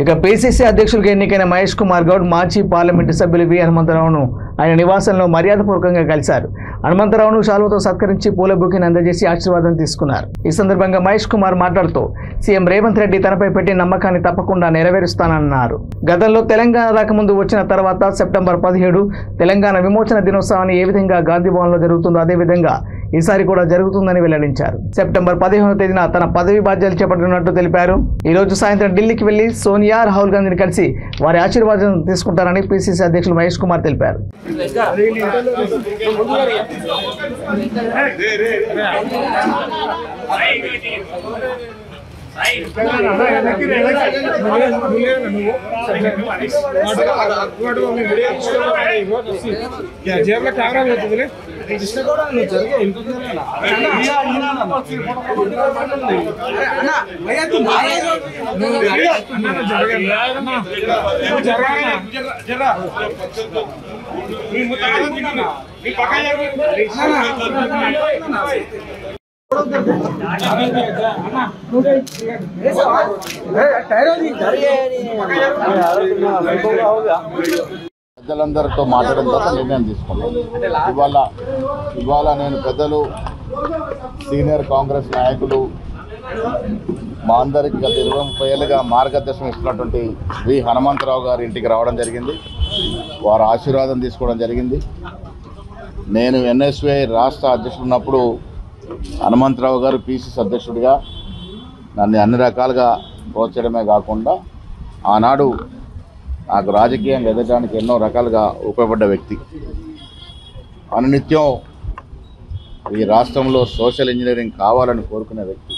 ఇక పిసిసి అధ్యక్షులుగా ఎన్నికైన మహేష్ కుమార్ గౌడ్ మాజీ పార్లమెంటు సభ్యులు వి హనుమంతరావును ఆయన నివాసంలో మర్యాదపూర్వకంగా కలిశారు. హనుమంతరావును శాలువతో సత్కరించి పూల బొకేని అందజేసి ఆశీర్వాదం తీసుకున్నారు. ఈ సందర్భంగా మహేష్ కుమార్ మాట్లాడుతూ సీఎం రేవంత్ రెడ్డి తనపై పెట్టిన నమ్మకాన్ని తప్పకుండా నెరవేరుస్తానన్నారు. గతంలో తెలంగాణ రాకముందు వచ్చిన తర్వాత సెప్టెంబర్ 17 తెలంగాణ విమోచన దినోత్సవాన్ని ఏ విధంగా గాంధీ భవన్లో జరుగుతుందో అదే విధంగా ఈసారి కూడా జరుగుతుందని వెల్లడించారు. సెప్టెంబర్ 15వ తేదీన తన పదవి బాధ్యతలు చేపట్టనున్నట్టు తెలిపారు. ఈ రోజు సాయంత్రం ఢిల్లీకి వెళ్లి సోనియా, రాహుల్ గాంధీని కలిసి వారి ఆశీర్వాదం తీసుకుంటారని పిసిసి అధ్యక్షులు మహేష్ కుమార్ తెలిపారు. పెద్దలందరితో మాట్లాడిన తర్వాత నిర్ణయం తీసుకున్నాను. ఇవాళ నేను పెద్దలు సీనియర్ కాంగ్రెస్ నాయకులు మా అందరికి గత 20-30 ఏళ్ళుగా మార్గదర్శనం ఇస్తున్నటువంటి వి హనుమంతరావు గారి ఇంటికి రావడం జరిగింది. వారి ఆశీర్వాదం తీసుకోవడం జరిగింది. నేను ఎన్ఎస్వై రాష్ట్ర అధ్యక్షుడు ఉన్నప్పుడు హనుమంతరావు గారు పిసిసి అధ్యక్షుడిగా నన్ను అన్ని రకాలుగా ప్రోత్సహించడమే కాకుండా ఆనాడు నాకు రాజకీయంగా ఎదగడానికి ఎన్నో రకాలుగా ఉపయోగపడ్డ వ్యక్తి. అనునిత్యం ఈ రాష్ట్రంలో సోషల్ ఇంజనీరింగ్ కావాలని కోరుకునే వ్యక్తి.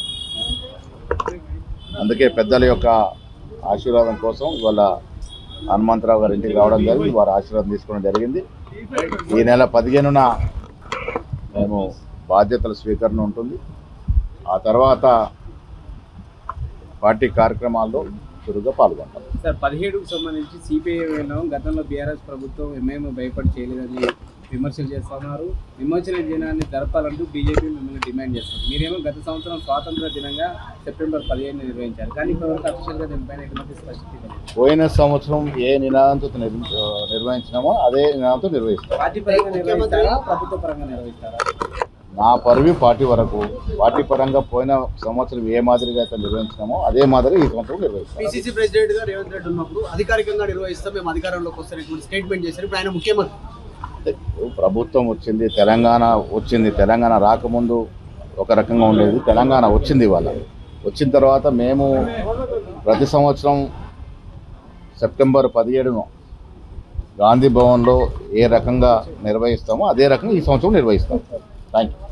అందుకే పెద్దల యొక్క ఆశీర్వాదం కోసం ఇవాళ హనుమంతరావు గారి ఇంటికి రావడం జరిగింది. వారి ఆశీర్వాదం తీసుకోవడం జరిగింది. ఈ నెల 15న మేము బాధ్యతల స్వీకరణ ఉంటుంది. ఆ తర్వాత పార్టీ కార్యక్రమాల్లో చురుగ్గా పాల్గొంటాం. సార్ 17కు సంబంధించి సిపిఐ గతంలో బీఆర్ఎస్ ప్రభుత్వం ఏమేమో భయపడి చేయలేదని విమర్శలు చేస్తున్నారు. విమోచన దినాన్ని జరపాలంటూ బీజేపీ మిమ్మల్ని డిమాండ్ చేస్తున్నారు. మీరేమో గత సంవత్సరం స్వాతంత్ర దినంగా సెప్టెంబర్ 15 నిర్వహించారు. కానీ ఇప్పటివరకు అఫీషియల్గా దీనిపైన ఎటువంటి స్పష్టత లేదు. పోయిన సంవత్సరం ఏ నినాదంతో నిర్వహించినామో అదే నినాదంతో నిర్వహిస్తాం. పార్టీ పరంగా నిర్వహిస్తారా, ప్రభుత్వ పరంగా నిర్వహిస్తారా? నా పరివి పార్టీ వరకు. పార్టీ పరంగా పోయిన సంవత్సరం ఏ మాదిరిగా అయితే నిర్వహించినామో అదే మాదిరి ఈ సంవత్సరం నిర్వహిస్తాం. పిసిసి ప్రెసిడెంట్ గా రేవంత్ రెడ్డి ఉన్నప్పుడు అధికారికంగా నిర్వహిస్తాం, మేము అధికారంలోకి వస్తారని స్టేట్మెంట్ చేశారు. ఇప్పుడు ఆయన ముఖ్యమంత్రి. ప్రభుత్వం వచ్చింది, తెలంగాణ వచ్చింది. తెలంగాణ రాకముందు ఒక రకంగా ఉండేది, తెలంగాణ వచ్చింది. ఇవాళ వచ్చిన తర్వాత మేము ప్రతి సంవత్సరం సెప్టెంబర్ 17న గాంధీ భవన్లో ఏ రకంగా నిర్వహిస్తామో అదే రకంగా ఈ సంవత్సరం నిర్వహిస్తాం. Thank you.